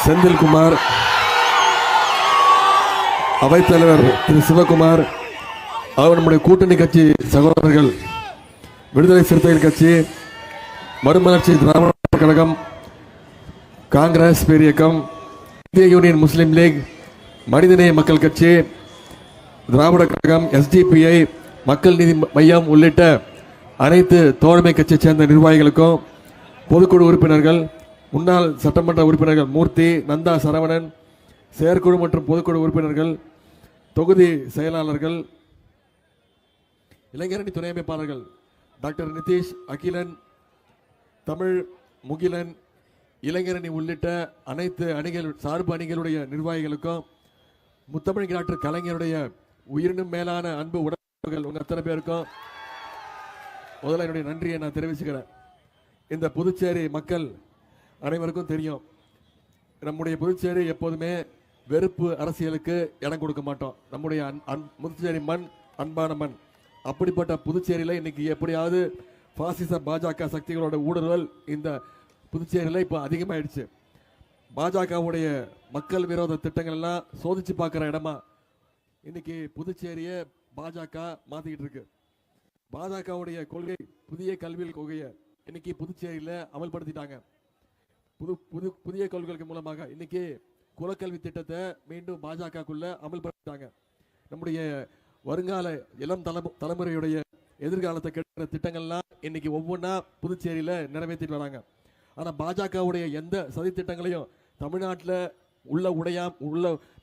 செந்தில்குமார், அவைத்தலைவர் திரு சிவகுமார், அவர் நம்முடைய கூட்டணி கட்சி சகோதரர்கள் விடுதலை சிறுத்தைகள் கட்சி, மறுமலர்ச்சி திராவிட கழகம், காங்கிரஸ் பேரியக்கம், இந்திய யூனியன் முஸ்லீம் லீக், மனிதநேய மக்கள் கட்சி, திராவிட கழகம், SDPI, மக்கள் நீதி மையம் உள்ளிட்ட அனைத்து தோழமை கட்சியை சேர்ந்த நிர்வாகிகளுக்கும், பொதுக்குழு உறுப்பினர்கள், முன்னாள் சட்டமன்ற உறுப்பினர்கள் மூர்த்தி, நந்தா, சரவணன், செயற்குழு மற்றும் பொதுக்குழு உறுப்பினர்கள், தொகுதி செயலாளர்கள், இளைஞரணி துணை அமைப்பாளர்கள் டாக்டர் நிதிஷ், அகிலன், தமிழ், முகிலன், இளைஞரணி உள்ளிட்ட அனைத்து அணிகள் சார்பு அணிகளுடைய நிர்வாகிகளுக்கும், முத்தமிழ் டாக்டர் கலைஞருடைய உயிரினும் மேலான அன்பு உடன்பிறப்புகள் உங்க அத்தனை பேருக்கும் முதல்ல என்னுடைய நன்றியை நான் தெரிவிச்சுக்கிறேன். இந்த புதுச்சேரி மக்கள் அனைவருக்கும் தெரியும், நம்முடைய புதுச்சேரி எப்போதுமே வெறுப்பு அரசியலுக்கு இடம் கொடுக்க மாட்டோம். நம்முடைய புதுச்சேரி மண் அன்பான மண். அப்படிப்பட்ட புதுச்சேரியில் இன்னைக்கு எப்படியாவது பாசிச பாஜக சக்திகளோட ஊடுருவல் இந்த புதுச்சேரியில் இப்போ அதிகமாயிடுச்சு. பாஜகவுடைய மக்கள் விரோத திட்டங்கள் எல்லாம் சோதிச்சு பார்க்குற இடமா இன்னைக்கு புதுச்சேரியை பாஜக மாத்திக்கிட்டு இருக்கு. பாஜகவுடைய கொள்கை, புதிய கல்வியல் கொள்கையை இன்னைக்கு புதுச்சேரியில் அமல்படுத்திட்டாங்க. புதிய கொள்கைகள் மூலமாக இன்னைக்கு குலக்கல்வி திட்டத்தை மீண்டும் பாஜகக்குள்ள அமல்படுத்திட்டாங்க. நம்முடைய வருங்கால இளம் தலைமுறையுடைய எதிர்காலத்தை கெடுக்கிற திட்டங்கள்லாம் இன்னைக்கு ஒவ்வொன்றா புதுச்சேரியில் நிறைவேற்றிட்டு வராங்க. ஆனால் பாஜகவுடைய எந்த சதி திட்டங்களையும் தமிழ்நாட்டில் உள்ள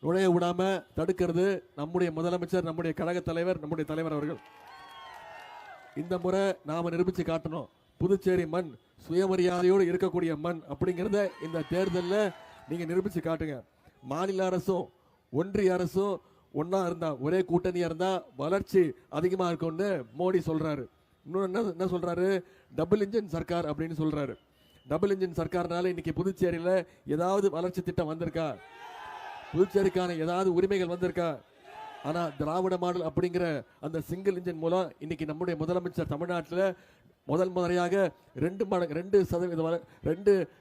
நுழைய விடாம தடுக்கிறது நம்முடைய முதலமைச்சர், நம்முடைய கழக தலைவர், நம்முடைய தலைவர் அவர்கள். இந்த முறை நாம நிரூபிச்சு காட்டணும், புதுச்சேரி மண் சுயமரியாதையோடு இருக்கக்கூடிய மண் அப்படிங்கிறத இந்த தேர்தலில் நீங்க நிரூபிச்சு காட்டுங்க. மாநில அரசும் ஒன்றிய அரசும் ஒன்னா இருந்தா, ஒரே கூட்டணியா இருந்தா வளர்ச்சி அதிகமா இருக்கும்னு மோடி சொல்றாரு. இன்னொன்னு என்ன சொல்றாரு, டபுள் இன்ஜின் சர்க்கார் அப்படின்னு சொல்றாரு. டபுள் இன்ஜின் சர்க்கார்னால இன்னைக்கு புதுச்சேரியில ஏதாவது வளர்ச்சி திட்டம் வந்திருக்கா? புதுச்சேரிக்கான ஏதாவது உரிமைகள் வந்திருக்கா? ஆனா திராவிட மாடல் அப்படிங்கிற அந்த சிங்கிள் இன்ஜின் மூலம் இன்னைக்கு நம்முடைய முதலமைச்சர் தமிழ்நாட்டில் முதல் முறையாக 2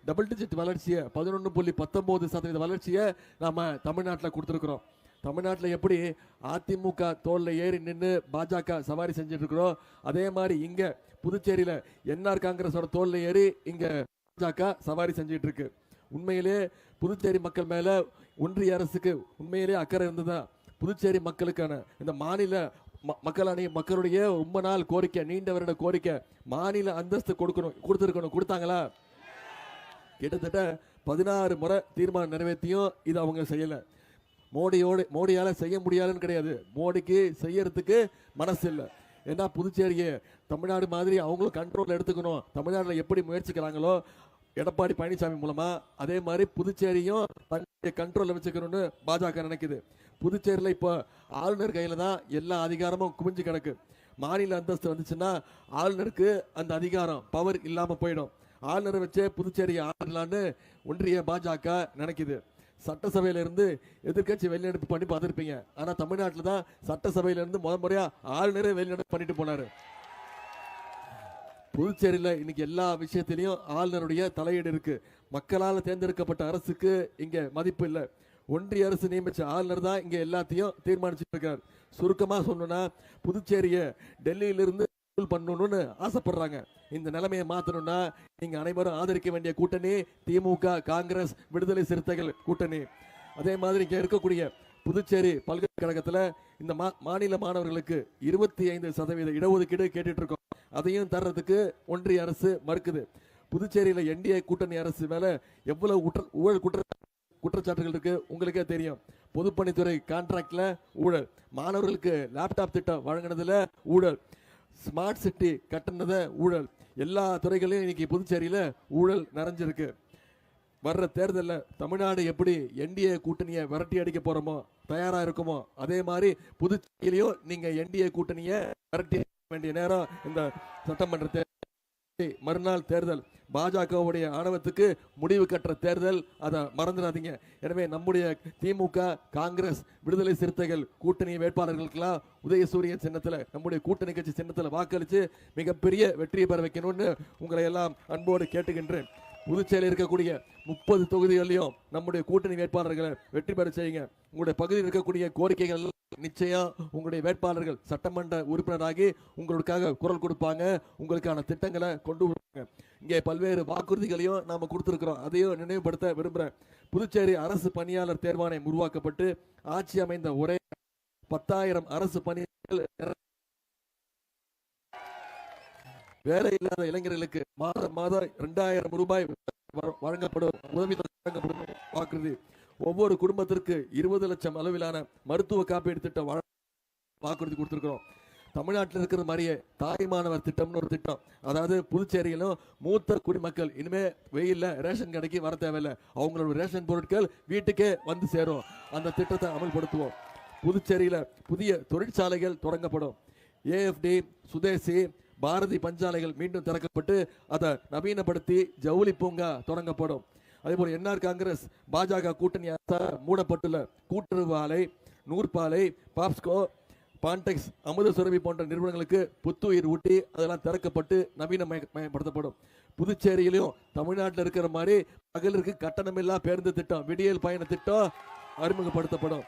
டபுள் டிஜிட் வளர்ச்சியை 11.19% வளர்ச்சியை நாம தமிழ்நாட்டில் கொடுத்துருக்கிறோம். தமிழ்நாட்டில் எப்படி அதிமுக தோல்ல ஏறி நின்று பாஜக சவாரி செஞ்சுட்டு இருக்கிறோம், அதே மாதிரி இங்க புதுச்சேரியில NR காங்கிரஸோட தோல்ல ஏறி இங்க பாஜக சவாரி செஞ்சுட்டு இருக்கு. உண்மையிலே புதுச்சேரி மக்கள் மேல ஒன்றிய அரசுக்கு உண்மையிலே அக்கறை இருந்ததா? புதுச்சேரி மக்களுக்கான இந்த மாநில மக்களுடைய ரொம்ப நாள் கோரிக்கை, நீண்ட வருட கோரிக்கை, மாநில அந்தஸ்து கொடுத்திருக்கணும். கொடுத்தாங்களா? கிட்டத்தட்ட 16 முறை தீர்மானம் நிறைவேற்றியும் இது அவங்க செய்யல. மோடியால செய்ய முடியாதுன்னு கிடையாது, மோடிக்கு செய்யறதுக்கு மனசு இல்லை. ஏன்னா புதுச்சேரியை தமிழ்நாடு மாதிரி அவங்களும் கண்ட்ரோல் எடுத்துக்கணும். தமிழ்நாட்டில் எப்படி முயற்சிக்கிறாங்களோ எடப்பாடி பழனிசாமி மூலமா, அதே மாதிரி புதுச்சேரியும் தன்னுடைய கண்ட்ரோல்ல வச்சுக்கணும்னு பாஜக நினைக்குது. புதுச்சேரியில் இப்போ ஆளுநர் கையில தான் எல்லா அதிகாரமும் குமிஞ்சு கிடக்கு. மாநில அந்தஸ்து வந்துச்சுன்னா ஆளுநருக்கு அந்த அதிகாரம் பவர் இல்லாம போயிடும். ஆளுநரை வச்சே புதுச்சேரியை ஆளலான்னு ஒன்றிய பாஜக நினைக்குது. சட்டசபையில இருந்து எதிர்கட்சி வெளிநடப்பு பண்ணி பார்த்துருப்பீங்க. ஆனா தமிழ்நாட்டில் தான் சட்டசபையில இருந்து முறையா ஆளுநரே வெளிநடப்பு பண்ணிட்டு போனாரு. புதுச்சேரியில இன்னைக்கு எல்லா விஷயத்திலையும் ஆளுநருடைய தலையீடு இருக்கு. மக்களால் தேர்ந்தெடுக்கப்பட்ட அரசுக்கு இங்க மதிப்பு இல்லை. ஒன்றிய அரசு நியமிச்ச ஆளுநர் தான் இங்க எல்லாத்தையும் தீர்மானிச்சுட்டு இருக்காரு. சுருக்கமா சொல்லணும்னா புதுச்சேரியை டெல்லியிலிருந்து பண்ணணும்னு ஆசைப்படுறாங்க. இந்த நிலைமையை மாத்தணும்னா நீங்க அனைவரும் ஆதரிக்க வேண்டிய கூட்டணி திமுக, காங்கிரஸ், விடுதலை சிறுத்தைகள் கூட்டணி. அதே மாதிரி இங்க இருக்கக்கூடிய புதுச்சேரி பல்கலைக்கழகத்துல இந்த மாநில மாணவர்களுக்கு 25% இடஒதுக்கீடு கேட்டுட்டு இருக்கோம். அதையும் தர்றதுக்கு ஒன்றிய அரசு மறுக்குது. புதுச்சேரியில NDA கூட்டணி அரசு மேல எவ்வளவு ஊழல் குற்றச்சாட்டுகள் இருக்கு உங்களுக்கே தெரியும். பொதுப்பணித்துறை கான்ட்ராக்ட்ல ஊழல், மாணவர்களுக்கு லேப்டாப் திட்டம் வழங்கினதுல ஊழல், ஸ்மார்ட் சிட்டி கட்டினத ஊழல், எல்லா துறைகளையும் இன்னைக்கு புதுச்சேரியில ஊழல் நிறைஞ்சிருக்கு. வர்ற தேர்தலில் தமிழ்நாடு எப்படி NDA கூட்டணியை விரட்டி அடிக்க போறோமோ, தயாரா இருக்குமோ, அதே மாதிரி புதுச்சேரியிலையும் நீங்க NDA கூட்டணியை விரட்டி வேண்டிய நேரம் இந்த சட்டமன்ற தேர்தல். மறுநாள் தேர்தல் பாஜகவுடைய ஆணவத்துக்கு முடிவு கட்டுற தேர்தல், அதை மறந்துடாதீங்க. எனவே நம்முடைய திமுக, காங்கிரஸ், விடுதலை சிறுத்தைகள் கூட்டணி வேட்பாளர்களுக்கெல்லாம் உதயசூரிய சின்னத்தில், நம்முடைய கூட்டணி கட்சி சின்னத்தில் வாக்களித்து மிகப்பெரிய வெற்றியை பெற வைக்கணும்னு உங்களை எல்லாம் அன்போடு கேட்டுக்கின்றேன். புதுச்சேரியில் இருக்கக்கூடிய 30 தொகுதிகளிலும் நம்முடைய கூட்டணி வேட்பாளர்களை வெற்றி பெற செய்யுங்க. உங்களுடைய பகுதியில் இருக்கக்கூடிய கோரிக்கைகள் நிச்சயம் உங்களுடைய வேட்பாளர்கள் சட்டமன்ற உறுப்பினராகி உங்களுக்காக குரல் கொடுப்பாங்க, உங்களுக்கான திட்டங்களை கொண்டு வருவாங்க. இங்கே பல்வேறு வாக்குறுதிகளையும் நாம கொடுத்திருக்கிறோம், அதையும் நினைவுபடுத்த விரும்புகிறேன். புதுச்சேரி அரசு பணியாளர் தேர்வாணையம் உருவாக்கப்பட்டு ஆட்சி அமைந்த ஒரே 10,000 அரசு பணியாளர்கள் வேலை இல்லாத இளைஞர்களுக்கு மாதம் 2,000 ரூபாய் வழங்கப்படும் உதவி வழங்கப்படும் வாக்குறுதி. ஒவ்வொரு குடும்பத்திற்கு 20 லட்சம் அளவிலான மருத்துவ காப்பீடு திட்டம் வாக்குறுதி கொடுத்திருக்கிறோம். தமிழ்நாட்டில் இருக்கிற மாதிரியே தாய்மானவர் திட்டம்னு ஒரு திட்டம், அதாவது புதுச்சேரியிலும் மூத்த குடிமக்கள் இனிமே வெயில்ல ரேஷன் கடைக்கு வர தேவையில்லை, அவங்களோட ரேஷன் பொருட்கள் வீட்டுக்கே வந்து சேரும். அந்த திட்டத்தை அமல்படுத்துவோம். புதுச்சேரியில புதிய தொழிற்சாலைகள் தொடங்கப்படும். ஏஎஃப்டி, சுதேசி, பாரதி பஞ்சாலைகள் மீண்டும் திறக்கப்பட்டு அதை நவீனப்படுத்தி ஜவுளி பூங்கா தொடங்கப்படும். அதே போல என்ஆர் காங்கிரஸ் பாஜக கூட்டணி மூடப்பட்டுள்ள கூட்டுறவு ஆலை, நூற்பாலை, பாப்ஸ்கோ, பான்டெக்ஸ், அமுத சுரபி போன்ற நிறுவனங்களுக்கு புத்துயிர் ஊட்டி அதெல்லாம் திறக்கப்பட்டு நவீனமயப்படுத்தப்படும். புதுச்சேரியிலும் தமிழ்நாட்டில் இருக்கிற மாதிரி மகளிருக்கு கட்டணமில்லா பேருந்து திட்டம், விடியல் பயண திட்டம் அறிமுகப்படுத்தப்படும்.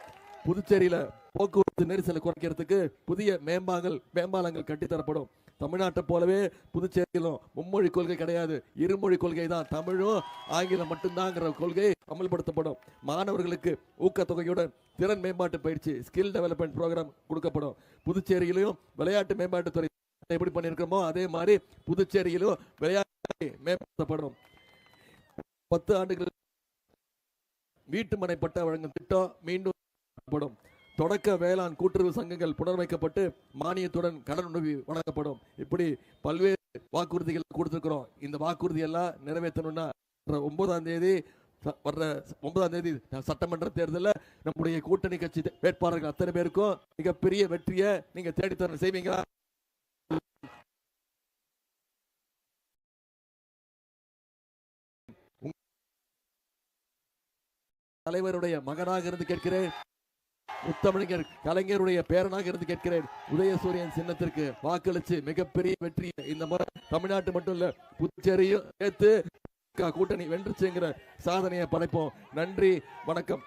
புதுச்சேரியில போக்குவரத்து நெரிசலை குறைக்கிறதுக்கு புதிய மேம்பாலங்கள் கட்டித்தரப்படும். தமிழ்நாட்டை போலவே புதுச்சேரியிலும் மும்மொழி கொள்கை கிடையாது, இருமொழி கொள்கை தான், தமிழும் ஆங்கிலம் மட்டும்தாங்கிற கொள்கை அமல்படுத்தப்படும். மாணவர்களுக்கு ஊக்கத்தொகையுடன் திறன் மேம்பாட்டு பயிற்சி, ஸ்கில் டெவலப்மெண்ட் ப்ரோக்ராம் கொடுக்கப்படும். புதுச்சேரியிலும் விளையாட்டு மேம்பாட்டுத்துறை எப்படி பண்ணியிருக்கிறோமோ அதே மாதிரி புதுச்சேரியிலும் விளையாட்டு மேம்படுத்தப்படும். 10 ஆண்டுகள் வீட்டுமனை பட்டா வழங்கும் திட்டம் மீண்டும் தொடக்க வேளாண் கூட்டுறவு சங்கங்கள் புனரமைக்கப்பட்டு மானியத்துடன் கடன் உதவி வழங்கப்படும். இப்படி பல்வேறு வாக்குறுதிகள் கொடுத்திருக்கிறோம். இந்த வாக்குறுதி எல்லாம் நிறைவேற்றணும்னா 9ஆம் தேதி சட்டமன்ற தேர்தலில் நம்முடைய கூட்டணி கட்சி வேட்பாளர்கள் அத்தனை பேருக்கும் மிகப்பெரிய வெற்றியை நீங்க தேடித்தர செய்வீங்களா? தலைவருடைய மகனாக இருந்து கேட்கிறேன், முத்தமிழர் கலைஞருடைய பேரனாக இருந்து கேட்கிறேன், உதயசூரியன் சின்னத்திற்கு வாக்களிச்சு மிகப்பெரிய வெற்றி இந்த முறை தமிழ்நாட்டு மட்டும் இல்ல புதுச்சேரியும் சேர்த்து கூட்டணி வென்றுச்சுங்கிற சாதனையை படைப்போம். நன்றி, வணக்கம்.